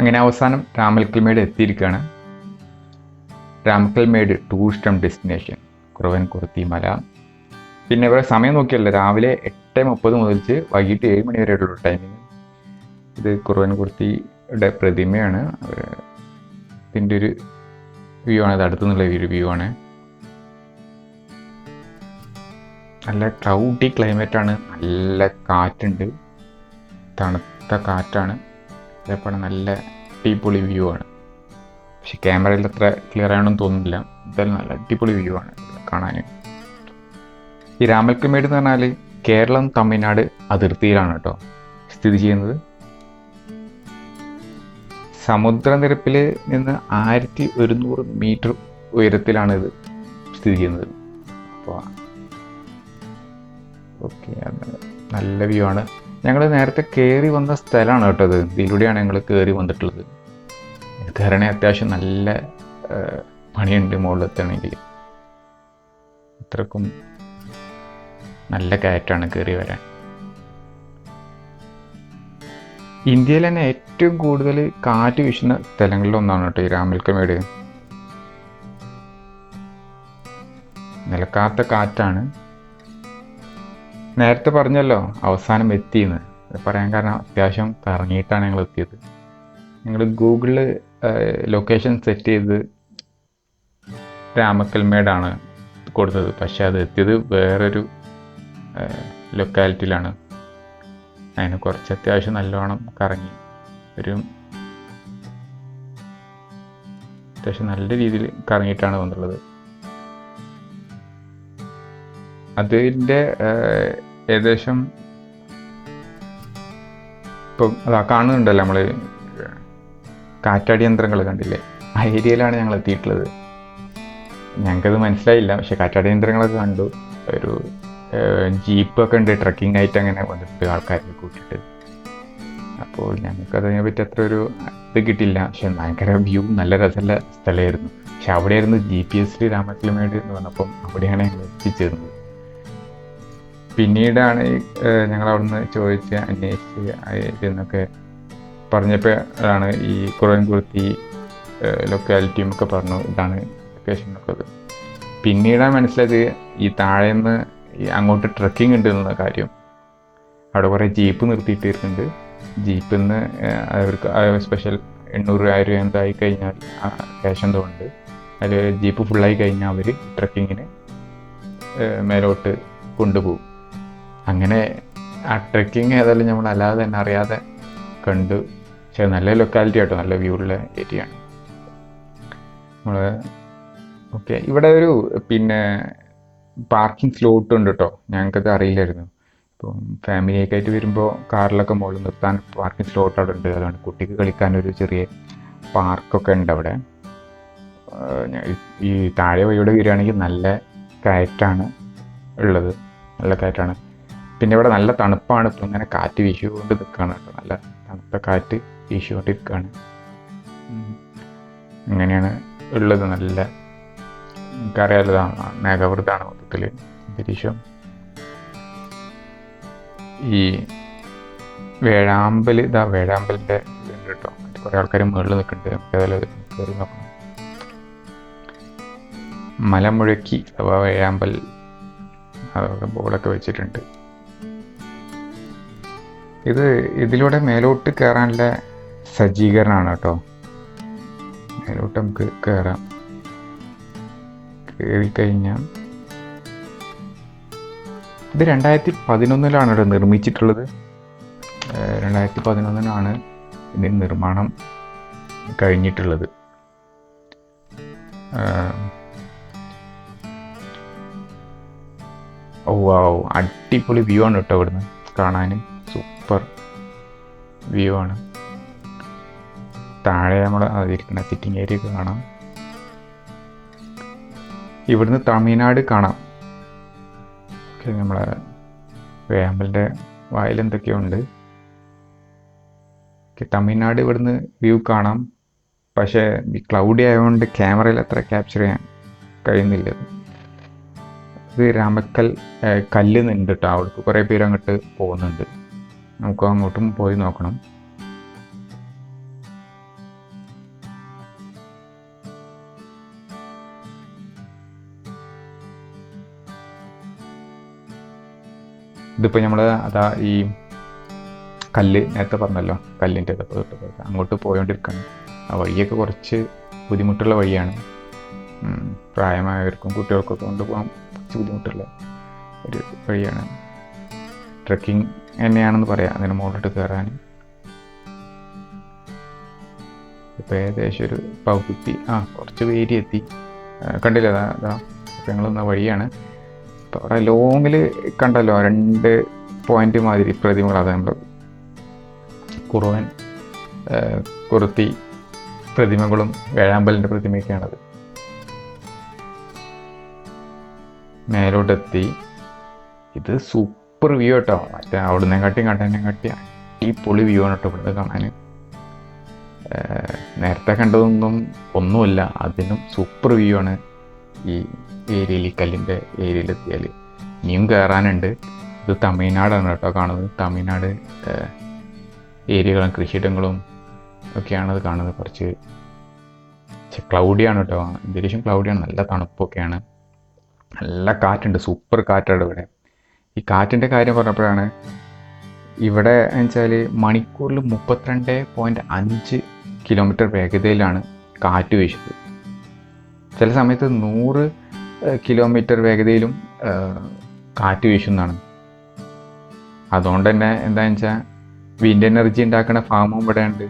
അങ്ങനെ അവസാനം രാമക്കൽമേട് എത്തിയിരിക്കുകയാണ്. രാമക്കൽമേട് ടൂറിസ്റ്റ് ഡെസ്റ്റിനേഷൻ കുറവൻകുറുത്തി മല. പിന്നെ ഇവിടെ സമയം നോക്കിയല്ലോ, രാവിലെ 8:30 മുതൽ വൈകിട്ട് 7 മണി വരെയുള്ള ടൈമിങ്. ഇത് കുറവൻകുറുത്തിയുടെ പ്രതിമയാണ്. ഇതിൻ്റെ ഒരു വ്യൂ ആണ്, ഇത് അടുത്തുനിന്നുള്ള ഒരു വ്യൂ ആണ്. നല്ല ക്ലൗഡി ക്ലൈമറ്റാണ്, നല്ല കാറ്റുണ്ട്, തണുത്ത കാറ്റാണ്. അതേപോലെ നല്ല അടിപൊളി വ്യൂ ആണ്. പക്ഷെ ക്യാമറയിൽ അത്ര ക്ലിയർ ആണെന്ന് തോന്നുന്നില്ല. എന്തായാലും നല്ല അടിപൊളി വ്യൂ ആണ് കാണാൻ. ഈ രാമക്കൽമേട് എന്ന് പറഞ്ഞാൽ കേരളം തമിഴ്നാട് അതിർത്തിയിലാണ് കേട്ടോ സ്ഥിതി ചെയ്യുന്നത്. സമുദ്രനിരപ്പിൽ നിന്ന് 1100 മീറ്റർ ഉയരത്തിലാണ് ഇത് സ്ഥിതി ചെയ്യുന്നത്. അപ്പോൾ ഓക്കെ, നല്ല വ്യൂ ആണ്. ഞങ്ങൾ നേരത്തെ കയറി വന്ന സ്ഥലമാണ് കേട്ടോ ഇത്. ഇതിലൂടെയാണ് ഞങ്ങൾ കയറി വന്നിട്ടുള്ളത്. കയറണേ അത്യാവശ്യം നല്ല പണിയുണ്ട് മുകളിലെത്തണമെങ്കിൽ. അത്രക്കും നല്ല കയറ്റാണ് കയറി വരാൻ. ഇന്ത്യയിൽ തന്നെ ഏറ്റവും കൂടുതൽ കാറ്റ് വീശുന്ന സ്ഥലങ്ങളിലൊന്നാണ് കേട്ടോ ഈ രാമക്കൽമേട്. നിലക്കാത്ത കാറ്റാണ്. നേരത്തെ പറഞ്ഞല്ലോ അവസാനം എത്തിയെന്ന്. പറയാൻ കാരണം അത്യാവശ്യം കറങ്ങിയിട്ടാണ് ഞങ്ങൾ എത്തിയത്. ഞങ്ങൾ ഗൂഗിളിൽ ലൊക്കേഷൻ സെറ്റ് ചെയ്ത് രാമക്കൽമേടാണ് കൊടുത്തത്. പക്ഷെ അത് എത്തിയത് വേറൊരു ലൊക്കാലിറ്റിയിലാണ്. അതിന് കുറച്ച് അത്യാവശ്യം നല്ലോണം കറങ്ങി അത്യാവശ്യം നല്ല രീതിയിൽ കറങ്ങിയിട്ടാണ് വന്നിട്ടുള്ളത്. അതിൻ്റെ ഏകദേശം ഇപ്പം അതാ കാണുന്നുണ്ടല്ലോ നമ്മൾ കാറ്റാടി യന്ത്രങ്ങൾ കണ്ടില്ലേ, ആ ഏരിയയിലാണ് ഞങ്ങൾ എത്തിയിട്ടുള്ളത്. ഞങ്ങൾക്കത് മനസ്സിലായില്ല, പക്ഷെ കാറ്റാടി യന്ത്രങ്ങളൊക്കെ കണ്ടു. ഒരു ജീപ്പൊക്കെ ഉണ്ട്, ട്രക്കിംഗ് ആയിട്ട് അങ്ങനെ വന്നിട്ട് ആൾക്കാരെ കൂട്ടിയിട്ട്. അപ്പോൾ ഞങ്ങൾക്കതിനെ പറ്റി അത്ര ഒരു ഇത് കിട്ടില്ല. പക്ഷെ ഭയങ്കര വ്യൂ, നല്ല രസമുള്ള സ്ഥലമായിരുന്നു. പക്ഷെ അവിടെയായിരുന്നു GPS രാമക്കൽമേട് എന്ന് പറഞ്ഞപ്പം അവിടെയാണ് ഞങ്ങൾ എത്തിച്ചേർന്നത്. പിന്നീടാണ് ഞങ്ങൾ അവിടുന്ന് ചോദിച്ച് അന്വേഷിച്ച് എന്നൊക്കെ പറഞ്ഞപ്പോഴാണ് ഈ കുറവൻകുറുത്തി ലൊക്കാലിറ്റിയും ഒക്കെ പറഞ്ഞു ഇതാണ് ലൊക്കേഷനൊക്കെ. അത് പിന്നീടാണ് മനസ്സിലായത് ഈ താഴേന്ന് അങ്ങോട്ട് ട്രക്കിംഗ് ഉണ്ട് എന്ന കാര്യം. അവിടെ കുറേ ജീപ്പ് നിർത്തിയിട്ടിട്ടുണ്ട്. ജീപ്പിൽ നിന്ന് അവർക്ക് സ്പെഷ്യൽ 800,000 എന്തായി കഴിഞ്ഞാൽ ക്യാഷ് എന്തോ ഉണ്ട്. അതിൽ ജീപ്പ് ഫുള്ളായി കഴിഞ്ഞാൽ അവർ ട്രക്കിങ്ങിന് മേലോട്ട് കൊണ്ടുപോകും. അങ്ങനെ ആ ട്രക്കിങ് ഏതായാലും നമ്മൾ അല്ലാതെ തന്നെ അറിയാതെ കണ്ടു. പക്ഷേ നല്ല ലൊക്കാലിറ്റി ആട്ടോ, നല്ല വ്യൂ ഉള്ള ഏരിയ ആണ്. നമ്മൾ ഓക്കെ, ഇവിടെ ഒരു പിന്നെ പാർക്കിംഗ് സ്ലോട്ട് ഉണ്ട് കേട്ടോ. ഞങ്ങൾക്കത് അറിയില്ലായിരുന്നു. ഇപ്പം ഫാമിലിയൊക്കെ ആയിട്ട് വരുമ്പോൾ കാറിലൊക്കെ മുകളിൽ നിർത്താൻ പാർക്കിംഗ് സ്ലോട്ട് അവിടെ ഉണ്ട്. അതുകൊണ്ട് കുട്ടിക്ക് കളിക്കാനൊരു ചെറിയ പാർക്കൊക്കെ ഉണ്ട് അവിടെ. ഈ താഴെ വഴിയോടെ വരികയാണെങ്കിൽ നല്ല കയറ്റാണ് ഉള്ളത്, നല്ല കയറ്റാണ്. പിന്നെ ഇവിടെ നല്ല തണുപ്പാണ്. ഇപ്പം ഇങ്ങനെ കാറ്റ് വീശിക്കൊണ്ട് നിൽക്കുകയാണ് കേട്ടോ, നല്ല തണുത്ത കാറ്റ് വീശിക്കൊണ്ടിരിക്കുകയാണ്. അങ്ങനെയാണ് ഉള്ളത്. നല്ല എനിക്കറിയാലോ, മേഘവൃതാണ് മൊത്തത്തിൽ അന്തരീക്ഷം. ഈ വേഴാമ്പലിൻ്റെ ഇതുണ്ട് കേട്ടോ. കുറേ ആൾക്കാർ മുകളിൽ നിൽക്കുന്നുണ്ട്. നമുക്ക് അതിൽ കയറി നോക്കണം. മലമുഴക്കി അഥവാ വേഴാമ്പൽ, അതൊക്കെ ബോർഡൊക്കെ വെച്ചിട്ടുണ്ട്. ഇതിലൂടെ മേലോട്ട് കയറാനുള്ള സജ്ജീകരണമാണ് കേട്ടോ. മേലോട്ട് നമുക്ക് കയറാം. കയറിക്കഴിഞ്ഞാൽ ഇത് 2011 ഇവിടെ നിർമ്മിച്ചിട്ടുള്ളത്. 2011 ഇതിന് നിർമ്മാണം കഴിഞ്ഞിട്ടുള്ളത്. വാവ്, അടിപൊളി വ്യൂ ആണ് കേട്ടോ. ഇവിടുന്ന് കാണാൻ സൂപ്പർ വ്യൂ ആണ്. താഴെ നമ്മൾ അതിരിക്കുന്ന സിറ്റിംഗ് ഏരിയ ഒക്കെ കാണാം. ഇവിടുന്ന് തമിഴ്നാട് കാണാം. ഓക്കെ, നമ്മളെ വേഴാമ്പലിൻ്റെ വായിൽ എന്തൊക്കെയോ ഉണ്ട്. തമിഴ്നാട് ഇവിടുന്ന് വ്യൂ കാണാം. പക്ഷേ ഈ ക്ലൗഡി ആയതുകൊണ്ട് ക്യാമറയിൽ അത്ര ക്യാപ്ചർ ചെയ്യാൻ കഴിയുന്നില്ല. ഇത് രാമക്കൽ കല്ലുന്നുണ്ട് കേട്ടോ. അവിടേക്ക് കുറേ പേര് അങ്ങോട്ട് പോകുന്നുണ്ട്. നമുക്ക് അങ്ങോട്ടും പോയി നോക്കണം. ഇതിപ്പോൾ നമ്മൾ അതാ ഈ കല്ല് നേരത്തെ പറഞ്ഞല്ലോ, കല്ലിൻ്റെ അങ്ങോട്ട് പോയോണ്ടിരിക്കുകയാണ്. ആ വഴിയൊക്കെ കുറച്ച് ബുദ്ധിമുട്ടുള്ള വഴിയാണ്. പ്രായമായവർക്കും കുട്ടികൾക്കൊക്കെ കൊണ്ടുപോകാൻ കുറച്ച് ബുദ്ധിമുട്ടുള്ള ഒരു വഴിയാണ്. ട്രക്കിംഗ് തന്നെയാണെന്ന് പറയാം അതിന് മുകളിലോട്ട് കയറാൻ. ഇപ്പോൾ ഏകദേശം ഒരു പകുതി കുറച്ച് വേരി എത്തി. കണ്ടില്ല അതാ ഞങ്ങളൊന്ന വഴിയാണ്. ഇപ്പോൾ അവിടെ ലോങ്ങിൽ കണ്ടല്ലോ 2 പോയിന്റ് മാതിരി പ്രതിമകൾ. അത് നമ്മൾ കുറുവൻ കുറുത്തി പ്രതിമകളും വേഴാമ്പലിൻ്റെ പ്രതിമയൊക്കെയാണത്. മേലോട്ടെത്തി. ഇത് സൂപ്പർ വ്യൂ കേട്ടോ. മറ്റേ അവിടുന്ന് കാട്ടി അടിപൊളി വ്യൂ ആണ് കേട്ടോ ഇവിടുന്ന് കാണാൻ. നേരത്തെ കണ്ടതൊന്നും ഒന്നുമില്ല, അതിനും സൂപ്പർ വ്യൂ ആണ് ഈ ഏരിയയിൽ, ഈ കല്ലിൻ്റെ ഏരിയയിലെത്തിയാൽ. ഇനിയും കയറാനുണ്ട്. ഇത് തമിഴ്നാടാണ് കേട്ടോ കാണുന്നത്. തമിഴ്നാട് ഏരിയകളും കൃഷിയിടങ്ങളും ഒക്കെയാണത് കാണുന്നത്. കുറച്ച് ക്ലൗഡിയാണ് കേട്ടോ, അന്തരീക്ഷം ക്ലൗഡിയാണ്. നല്ല തണുപ്പൊക്കെയാണ്, നല്ല കാറ്റുണ്ട്, സൂപ്പർ കാറ്റാണ് ഇവിടെ. ഈ കാറ്റിൻ്റെ കാര്യം പറഞ്ഞപ്പോഴാണ് ഇവിടെ വെച്ചാൽ മണിക്കൂറിൽ 32.5 കിലോമീറ്റർ വേഗതയിലാണ് കാറ്റ് വീശുന്നത്. ചില സമയത്ത് 100 കിലോമീറ്റർ വേഗതയിലും കാറ്റ് വീശുന്നതാണ്. അതുകൊണ്ട് തന്നെ എന്താണെന്ന് വെച്ചാൽ വിൻഡ് എനർജി ഉണ്ടാക്കുന്ന ഫാമും ഇവിടെ ഉണ്ട്.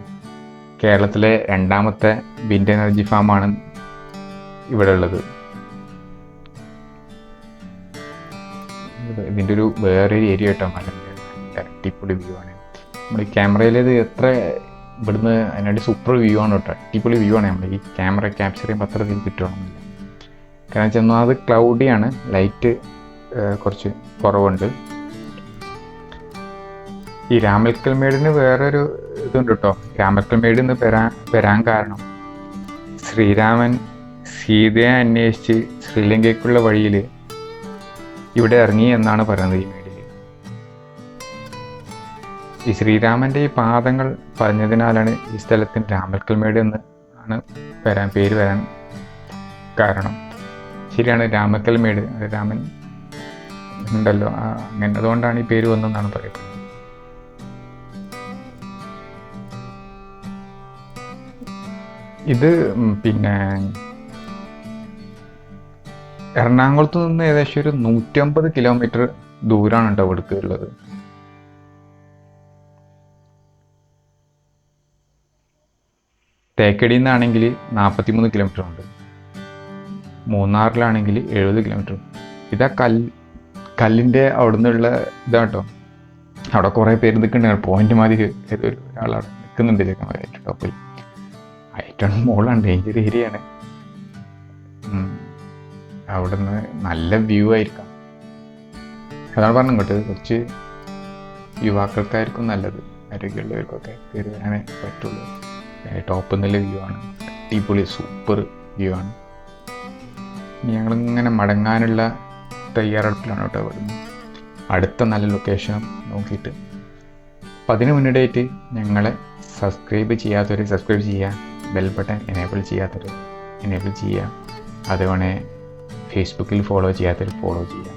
കേരളത്തിലെ 2ാമത്തെ വിൻഡ് എനർജി ഫാമാണ് ഇവിടെ ഉള്ളത്. ഇതിൻ്റെ ഒരു വേറൊരു ഏരിയ കേട്ടോ, മലൻ്റെ നല്ല അടിപൊളി വ്യൂ ആണ്. നമ്മൾ ഈ ക്യാമറയിൽ ഇത് എത്ര ഇവിടുന്ന് അതിനായിട്ട് സൂപ്പർ വ്യൂ ആണ് കേട്ടോ, അടിപൊളി വ്യൂ ആണ്. നമ്മൾ ഈ ക്യാമറ ക്യാപ്ചർ ചെയ്യുമ്പോൾ അത്ര ഇതിൽ കിട്ടണമെന്നില്ല. കാരണം വെച്ചാൽ അത് ക്ലൗഡിയാണ്, ലൈറ്റ് കുറച്ച് കുറവുണ്ട്. ഈ രാമക്കൽമേടിന് വേറൊരു ഇതുണ്ട് കേട്ടോ. രാമക്കൽമേട് എന്ന് വരാൻ കാരണം ശ്രീരാമൻ സീതയെ അന്വേഷിച്ച് ശ്രീലങ്കയ്ക്കുള്ള വഴിയിൽ ഇവിടെ ഇറങ്ങി എന്നാണ് പറയുന്നത് ഈ മേടിൽ. ഈ ശ്രീരാമൻ്റെ ഈ പാദങ്ങൾ പറഞ്ഞതിനാലാണ് ഈ സ്ഥലത്തിന് രാമക്കൽമേട് എന്ന് ആണ് പേര് വരാൻ കാരണം. ശരിയാണ്, രാമക്കൽമേട്, രാമൻ ഉണ്ടല്ലോ അങ്ങനെ, അതുകൊണ്ടാണ് ഈ പേര് വന്നതെന്നാണ് പറയുന്നത്. ഇത് പിന്നെ എറണാകുളത്ത് നിന്ന് ഏകദേശം ഒരു 150 കിലോമീറ്റർ ദൂരമാണ് കേട്ടോ ഇവിടേക്ക് ഉള്ളത്. തേക്കടിയിൽ നിന്നാണെങ്കിൽ 43 കിലോമീറ്റർ ഉണ്ട്. മൂന്നാറിലാണെങ്കിൽ 70 കിലോമീറ്റർ. ഇതാ കല്ലിൻ്റെ അവിടെ നിന്നുള്ള ഇതാട്ടോ. അവിടെ കുറേ പേര് നിൽക്കുന്നുണ്ട്. പോയിന്റ് മാതിരി ഏതൊരു ഒരാളവിടെ നിൽക്കുന്നുണ്ട്. ഏറ്റവും ടോപ്പിൽ ഏറ്റവും മുകളിലാണ്, ഡേഞ്ചർ ഏരിയ ആണ്. അവിടെ നിന്ന് നല്ല വ്യൂ ആയിരിക്കാം. അതാണ് പറഞ്ഞു ഇങ്ങോട്ട് കുറച്ച് യുവാക്കൾക്കായിരിക്കും നല്ലത്, ആരോഗ്യമുള്ളവർക്കൊക്കെ കയറി വരാനേ പറ്റുള്ളൂ. ടോപ്പിൽ നിന്നുള്ള വ്യൂ ആണ്, അടിപൊളി സൂപ്പർ വ്യൂ ആണ്. ഞങ്ങളിങ്ങനെ മടങ്ങാനുള്ള തയ്യാറെടുപ്പിലാണ് കേട്ടോ ഇവിടുന്ന്. അടുത്ത നല്ല ലൊക്കേഷൻ നോക്കിയിട്ട്. അപ്പം അതിന് മുന്നിടായിട്ട് ഞങ്ങളെ സബ്സ്ക്രൈബ് ചെയ്യാത്തവർ സബ്സ്ക്രൈബ് ചെയ്യുക, ബെൽ ബട്ടൺ എനേബിൾ ചെയ്യാത്തവർ എനേബിൾ ചെയ്യുക, അതുപോലെ ഫേസ്ബുക്കിൽ ഫോളോ ചെയ്യാത്തവർ ഫോളോ ചെയ്യുക.